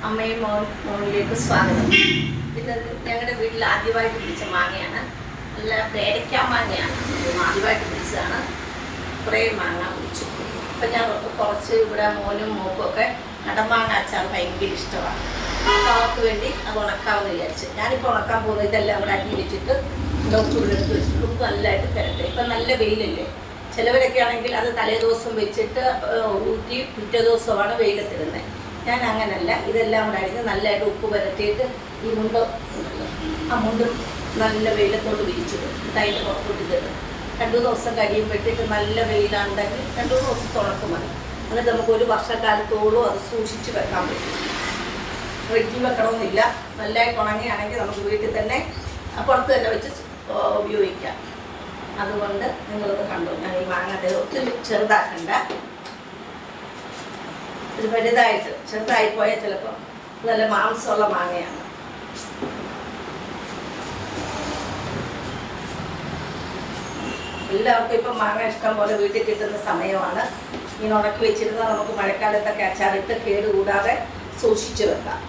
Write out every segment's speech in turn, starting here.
അമ്മയും മോനിലേക്ക് സ്വാഗതം. ഇത് ഞങ്ങളുടെ വീട്ടിൽ ആദ്യമായിട്ട് പിടിച്ച മാങ്ങയാണ്. നല്ല പേരയ്ക്ക മാങ്ങയാണ്. ആദ്യമായിട്ട് പിടിച്ചതാണ്. കുറേ മാങ്ങ പിടിച്ചു. അപ്പം ഞാൻ കുറച്ച് ഇവിടെ മോനും മോക്കുമൊക്കെ നടമാങ്ങ അച്ചാർ ഭയങ്കര ഇഷ്ടമാണ്. അപ്പോൾ അവർക്ക് വേണ്ടി അത് ഉണക്കാമെന്ന് വിചാരിച്ചു. ഞാനിപ്പോൾ ഉണക്കാൻ പോകുന്നത് ഇതെല്ലാം കൂടെ അരിഞ്ഞ് വെച്ചിട്ട് ചൂടെടുത്ത് വെച്ചിട്ട് ഉപ്പ് നല്ലതായിട്ട് തരട്ടെ. ഇപ്പം നല്ല വെയിലല്ലേ. ചിലവരൊക്കെ ആണെങ്കിൽ അത് തലേദിവസം വെച്ചിട്ട് ഊറ്റി പിറ്റേ ദിവസമാണ് വെയിലത്തിടുന്നത്. ഞാൻ അങ്ങനല്ല. ഇതെല്ലാം കൂടെ അരിഞ്ഞ് നല്ലതായിട്ട് ഉപ്പ് പുരട്ടിയിട്ട് ഈ മുണ്ട് ആ മുണ്ടും നല്ല വെയിലത്തോട് വിരിച്ചിടും. അതിൻ്റെ പുറത്തോട്ട് തരും. 2 ദിവസം കഴിയുമ്പോഴത്തേക്ക് നല്ല വെയിലാണെങ്കിൽ 2 ദിവസത്തെ ഉണക്ക് മതി. എന്നിട്ട് നമുക്ക് ഒരു വർഷക്കാലത്തോളം അത് സൂക്ഷിച്ച് വെക്കാൻ പറ്റും. ഫ്രിഡ്ജിൽ വെക്കണമെന്നില്ല. നല്ലതായിട്ട് ഉണങ്ങിയാണെങ്കിൽ നമുക്ക് വീട്ടിൽ തന്നെ പുറത്ത് തന്നെ വെച്ച് ഉപയോഗിക്കാം. അതുകൊണ്ട് നിങ്ങളത് കണ്ടു. ഞാൻ ഈ മാങ്ങ ഒത്തിരി ചെറുതാക്കണ്ട. ഒരു വലുതായിട്ട് ചെറുതായി പോയാൽ ചിലപ്പോൾ നല്ല മാംസമുള്ള മാങ്ങയാണ്. എല്ലാവർക്കും ഇപ്പം മാങ്ങ ഇഷ്ടം പോലെ വീട്ടിൽ കിട്ടുന്ന സമയമാണ്. ഇങ്ങനെ ഉണക്കി വെച്ചിരുന്നാൽ നമുക്ക് മഴക്കാലത്തൊക്കെ അച്ചാറിട്ട് കേടുകൂടാതെ സൂക്ഷിച്ചു വെക്കാം.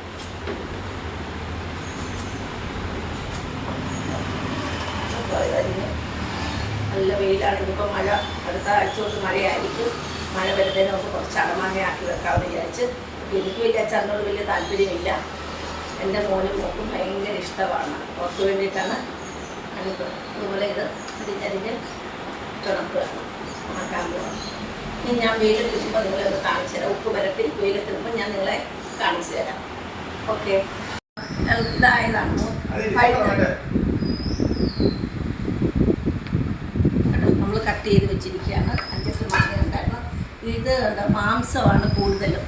നല്ല വെയിലാണ്. ഇനിയിപ്പോൾ മഴ അടുത്ത ആഴ്ച തൊട്ട് മഴയായിരിക്കും. മഴ വരുന്നതിന് നമുക്ക് കുറച്ച് അടമാങ്ങയാക്കി വെക്കാമെന്ന് വിചാരിച്ച്. എനിക്ക് വലിയ അച്ചാറിനോട് വലിയ താല്പര്യമില്ല. എൻ്റെ മോനും മോക്കും ഭയങ്കര ഇഷ്ടമാണ്. അവർക്ക് വേണ്ടിയിട്ടാണ് ഞാനിപ്പോൾ അതുപോലെ ഇത് അരിഞ്ഞ് ഉണക്കാൻ പോകാം. ഇനി ഞാൻ വെയിലെത്തിക്കുമ്പോൾ നിങ്ങളെ ഒന്ന് കാണിച്ചു തരാം. ഉപ്പ് പുരട്ടി വെയിലെത്തുമ്പോൾ ഞാൻ നിങ്ങളെ കാണിച്ചു തരാം. ഓക്കെ. ഇതായതാണ് നമ്മൾ കട്ട് ചെയ്ത് വെച്ചിരിക്കുകയാണ്. 5 മാങ്ങ ഉണ്ടായിരുന്നു. ഇത് മാംസമാണ് കൂടുതലും.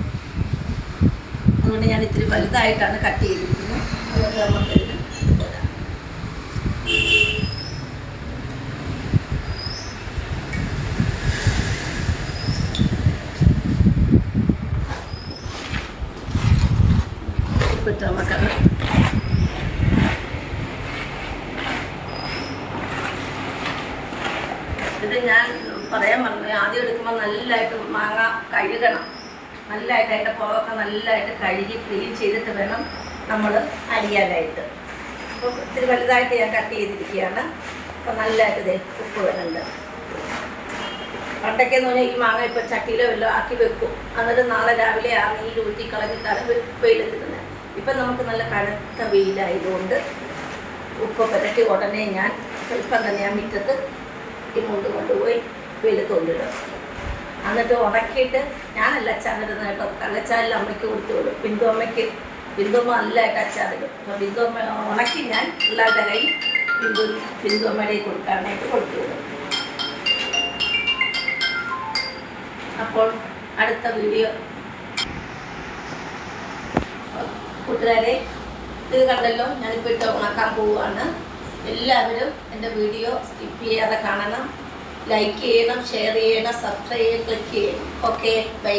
അതുകൊണ്ട് ഞാൻ ഇത്തിരി വലുതായിട്ടാണ് കട്ട് ചെയ്തിരിക്കുന്നത്. അതുകൊണ്ട് നമുക്ക് ഇതിന് വരാം. ഉപ്പിട്ട് നമുക്കത് ഇത് ഞാൻ പറയാൻ പറഞ്ഞു. ആദ്യം എടുക്കുമ്പോൾ നല്ലതായിട്ട് മാങ്ങ കഴുകണം. നല്ലതായിട്ട് അതിൻ്റെ പുറമൊക്കെ നല്ലതായിട്ട് കഴുകി ക്ലീൻ ചെയ്തിട്ട് വേണം നമ്മൾ അരിയാനായിട്ട്. അപ്പോൾ ഇത്തിരി വലുതായിട്ട് ഞാൻ കട്ട് ചെയ്തിരിക്കുകയാണ്. അപ്പോൾ നല്ലതായിട്ട് ഇത് ഉപ്പ് വരുന്നുണ്ട്. പണ്ടൊക്കെയെന്ന് പറഞ്ഞാൽ ഈ മാങ്ങ ഇപ്പോൾ ചട്ടിയിലോ വല്ലതും ആക്കി വെക്കും. എന്നിട്ട് നാളെ രാവിലെ ആ നീര് ഊറ്റി കളഞ്ഞിട്ടാണ് വെയിലെത്തിക്കുന്നത്. ഇപ്പം നമുക്ക് നല്ല കടുത്ത വെയിലായതുകൊണ്ട് ഉപ്പ് പുരട്ടി ഉടനെ ഞാൻ ഇപ്പം തന്നെ ഞാൻ മുറ്റത്ത് ഈ മുണ്ട് കൊണ്ടുപോയി വെയിലത്ത് കൊണ്ടിടും. എന്നിട്ട് ഉണക്കിയിട്ട് ഞാനല്ല അച്ചാറിടുന്നത് കേട്ടോ. കള്ളച്ചാറിൽ അമ്മയ്ക്ക് കൊടുത്തു വിടും. ബിന്ദുമ്മ നല്ലതായിട്ട് അച്ചാറിടും. അപ്പോൾ ബിന്ദുമ്മ ഉണക്കി ഞാൻ പിള്ളേരുടെ കയ്യിൽ ബിന്ദുമ്മയുടെ കൊടുക്കാനായിട്ട് കൊടുത്തു വിടും. അപ്പോൾ അടുത്ത വീഡിയോ കൂട്ടുകാരെ ഇത് കണ്ടല്ലോ. ഞാനിപ്പോൾ ഇട്ട് ഉണക്കാൻ പോവുകയാണ്. എല്ലാവരും എൻ്റെ വീഡിയോ സ്കിപ്പ് ചെയ്യാതെ കാണണം. ലൈക്ക് ചെയ്യണം, ഷെയർ ചെയ്യണം, സബ്സ്ക്രൈബ് ചെയ്യണം, ക്ലിക്ക് ചെയ്യണം. Okay, by.